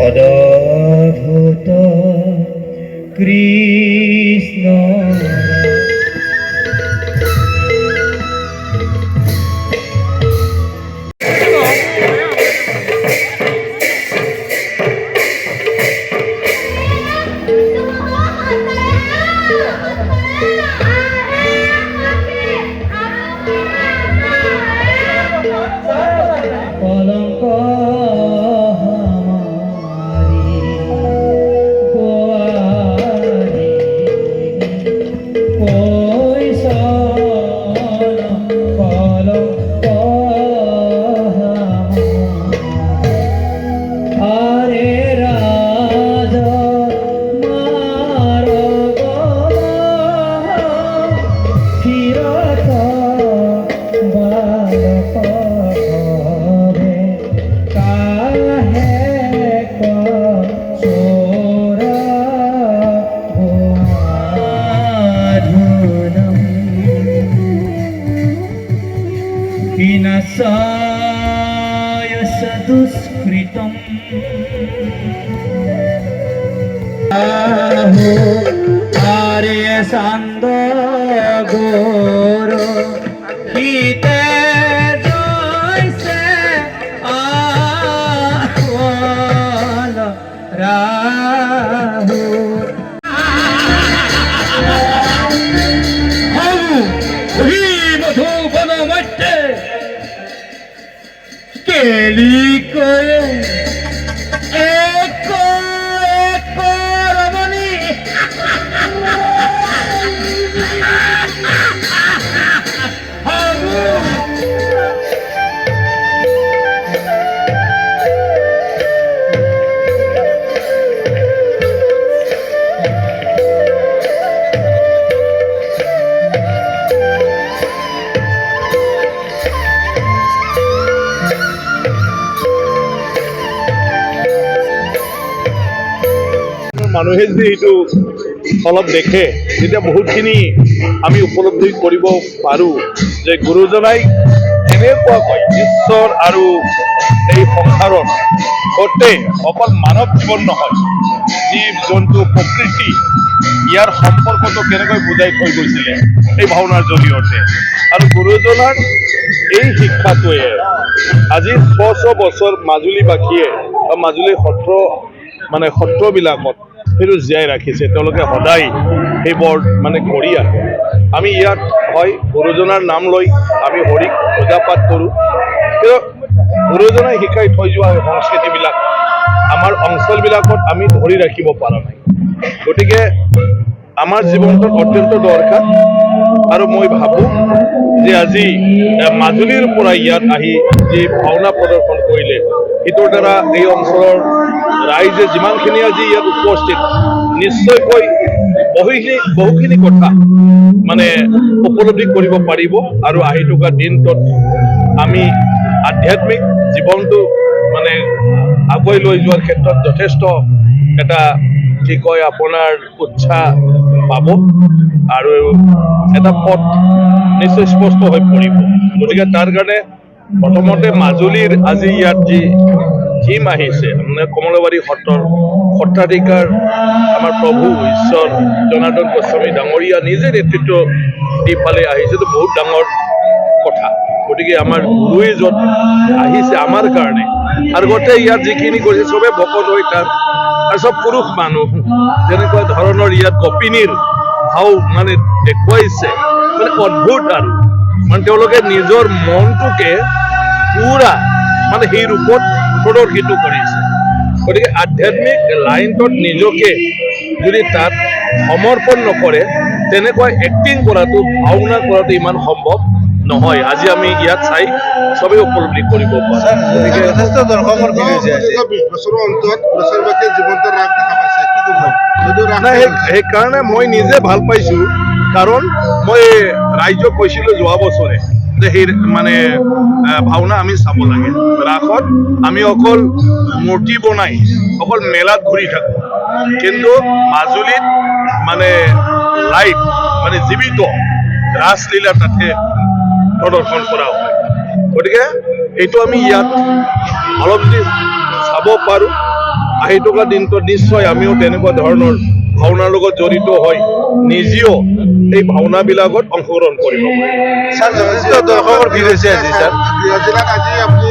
অদ্ভুত কৃষ্ণ কলঙ্ক विनाशाय सदुष्कृतं आहो आर्य सांद गोर हिते जैसे आह्वान राहु मधुबन मध्य केलिकयो एक रमणी মানুহে যদি এইটো অলপ দেখে তেতিয়া বহুতখিনি আমি উপলব্ধি কৰিব পাৰোঁ যে গুৰুজনাই এনেকুৱাকৈ ঈশ্বৰ আৰু এই সংসাৰত গোটেই অকল মানৱ জীৱন নহয় জীৱ জন্তু প্ৰকৃতি ইয়াৰ সম্পৰ্কটো কেনেকৈ বুজাই থৈ গৈছিলে এই ভাওনাৰ জৰিয়তে আৰু গুৰুজনাৰ এই শিক্ষাটোৱে আজি ৬০০ বছৰ মাজুলীবাসীয়ে বা মাজুলীৰ সত্ৰবিলাকত সেইটো জীয়াই ৰাখিছে তেওঁলোকে সদায় সেইবোৰ কৰি আহে আমি ইয়াত হয় গুৰুজনাৰ নাম লৈ আমি হৰিক পূজা পাঠ কৰোঁ কিন্তু গুৰুজনাই শিকাই থৈ যোৱা সংস্কৃতিবিলাক আমাৰ অঞ্চলবিলাকত আমি ধৰি ৰাখিব পৰা নাই গতিকে আমাৰ জীৱনটোত অত্যন্ত দৰকাৰ আৰু মই ভাবোঁ যে আজি মাজুলীৰ পৰা ইয়াত আহি যি ভাওনা প্ৰদৰ্শন কৰিলে সেইটোৰ দ্বাৰা এই অঞ্চলৰ ৰাইজে যিমানখিনি আজি ইয়াত উপস্থিত নিশ্চয়কৈ বহুখিনি কথা উপলব্ধি কৰিব পাৰিব আৰু আহি থকা দিনটোত আমি আধ্যাত্মিক জীৱনটো আগুৱাই লৈ যোৱাৰ ক্ষেত্ৰত যথেষ্ট এটা কি কয় আপোনাৰ উৎসাহ পাব আৰু এটা পথ নিশ্চয় স্পষ্ট হৈ পৰিব গতিকে তাৰ কাৰণে প্ৰথমতে মাজুলীৰ আজি ইয়াত যি থিম আহিছে কমলাবাৰী সত্ৰৰ সত্ৰাধিকাৰ আমাৰ প্ৰভু ঈশ্বৰ জনাৰ্দন গোস্বামী ডাঙৰীয়া নিজে নেতৃত্ব দি ফালে আহিছে তো বহুত ডাঙৰ কথা গতিকে আমাৰ গুৰুৱে য'ত আহিছে আমাৰ কাৰণে আৰু গোটেই ইয়াত যিখিনি কৰিছে চবে ভকত হৈ তাত আৰু চব পুৰুষ মানুহ যেনেকুৱা ধৰণৰ ইয়াত গোপিনীৰ ভাও দেখুৱাইছে অদ্ভুত আৰু তেওঁলোকে নিজৰ মনটোকে পুৰা সেই ৰূপত প্ৰদৰ্শিত কৰিছে গতিকে আধ্যাত্মিক লাইনটোত নিজকে যদি তাত সমৰ্পণ নকৰে তেনেকুৱা এক্টিং কৰাটো ভাওনা কৰাটো ইমান সম্ভৱ নহয় আজি আমি ইয়াত চাই সবেই উপলব্ধি কৰিব পাৰোঁ গতিকে যথেষ্ট দৰ্শকৰ ভিৰ হৈছে সেইকাৰণে মই নিজে ভাল পাইছোঁ কাৰণ মই ৰাইজক কৈছিলোঁ যোৱা বছৰে যে সেই ভাওনা আমি চাব লাগে ৰাসত আমি অকল মূৰ্তি বনাই অকল মেলাত ঘূৰি থাকোঁ কিন্তু মাজুলীত লাইভ মানে জীৱিত ৰাসলীলা তাতে প্ৰদৰ্শন কৰা হয়। গতিকে এইটো আমি ইয়াত অলপ যদি চাব পাৰোঁ, আহি থকা দিনটোত নিশ্চয় আমিও তেনেকুৱা ধৰণৰ ভাওনাৰ লগত জড়িত হৈ নিজেও এই ভাওনাবিলাকত অংশগ্ৰহণ কৰিব পাৰিম। স্যার যথেষ্ট দর্শকের ভিড় হয়েছে আজি স্যার জেলাত আজি আপনি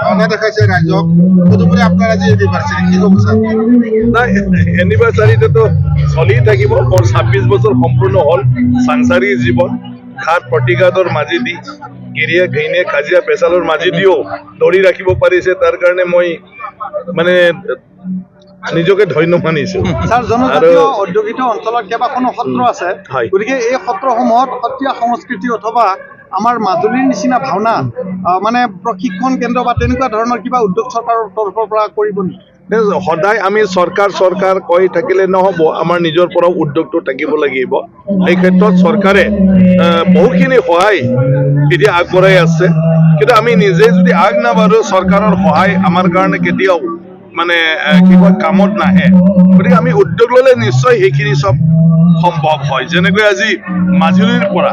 ভাওনা দেখাইছে রাইজক, তদুপরি আপনার আজি এনিভার্সারি, কি কব স্যার? নাই এনিভাৰ্চাৰীটোতো চলি থাকিব। মোৰ 26 বছৰ সম্পূৰ্ণ হ'ল সাংসাৰিক জীৱন। ঘাট প্ৰতিঘাতৰ মাজেদি গিৰিয়া ঘৈণীয়ে কাজিয়া পেচালৰ মাজেদিও ধৰি ৰাখিব পাৰিছে, তাৰ কাৰণে মই মানে নিজকে ধন্য মানিছোঁ। স্যাৰ জনজাতীয় অধ্যুষিত অঞ্চলত কেইবাখনো সত্ৰ আছে, হয়। গতিকে এই সত্ৰসমূহত সত্ৰীয়া সংস্কৃতি অথবা আমাৰ মাজুলীৰ নিচিনা ভাওনা মানে প্ৰশিক্ষণ কেন্দ্ৰ বা তেনেকুৱা ধৰণৰ কিবা উদ্যোগ চৰকাৰৰ তৰফৰ পৰা কৰিব নেকি? সদায় আমি চৰকাৰ কৈ থাকিলে নহ'ব, আমাৰ নিজৰ পৰাও উদ্যোগটো থাকিব লাগিব। এই ক্ষেত্ৰত চৰকাৰে বহুখিনি সহায় এতিয়া আগবঢ়াই আছে, কিন্তু আমি নিজে যদি আগ নাবাঢ়ো চৰকাৰৰ সহায় আমাৰ কাৰণে কেতিয়াও মানে কি কয় কামত নাহে। গতিকে আমি উদ্যোগ ল'লে নিশ্চয় সেইখিনি চব সম্ভৱ হয়। যেনেকৈ আজি মাজুলীৰ পৰা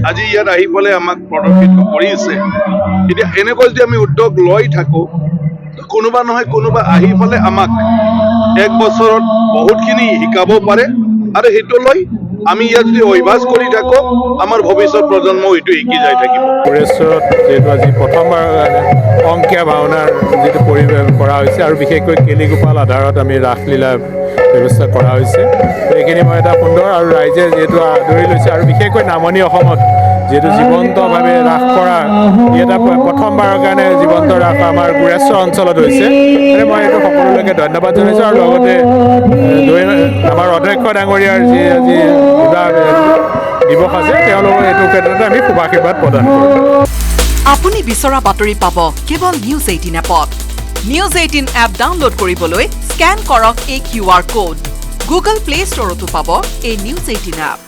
আজি ইয়াত আহি পেলাই আমাক প্ৰদৰ্শিত কৰিছে, এতিয়া এনেকৈ যদি আমি উদ্যোগ লৈ থাকোঁ, কোনোবা নহয় কোনোবা আহি পেলাই আমাক এক বছৰত বহুতখিনি শিকাব পাৰে, আৰু সেইটো লৈ আমি ইয়াত যদি অভ্যাস কৰি থাকোঁ আমাৰ ভৱিষ্যত প্ৰজন্ম এইটো শিকি যাই থাকিব। সুৰেশ্বৰত যিহেতু আজি প্ৰথমবাৰৰ কাৰণে অংকীয়া ভাওনাৰ যিটো পৰিৱেশ কৰা হৈছে আৰু বিশেষকৈ কেলিগোপাল আধাৰত আমি ৰাসলীলা ব্যৱস্থা কৰা হৈছে, এইখিনি মই এটা সুন্দৰ আৰু ৰাইজে যিহেতু আদৰি লৈছে, আৰু বিশেষকৈ নামনি অসমত যিহেতু জীৱন্তভাৱে ৰাস কৰা ই এটা প্ৰথমবাৰৰ কাৰণে জীৱন্ত ৰাস আমাৰ গুৰেশ্বৰ অঞ্চলত হৈছে। মানে মই এইটো সকলোলৈকে ধন্যবাদ জনাইছোঁ, আৰু লগতে আমাৰ অধ্যক্ষ ডাঙৰীয়াৰ যি আজি বিবাহ দিৱস আছে তেওঁলোকৰ এইটো ক্ষেত্ৰতে আমি শুভাশীৰ্বাদ প্ৰদান কৰোঁ। আপুনি বিচৰা বাতৰি পাব কেৱল নিউজ 18 এপত। নিউজ 18 এপ ডাউনলোড কৰিবলৈ স্কেন কৰক এই QR কোড। গুগল প্লে ষ্টৰতো পাব এই নিউজ 18 এপ।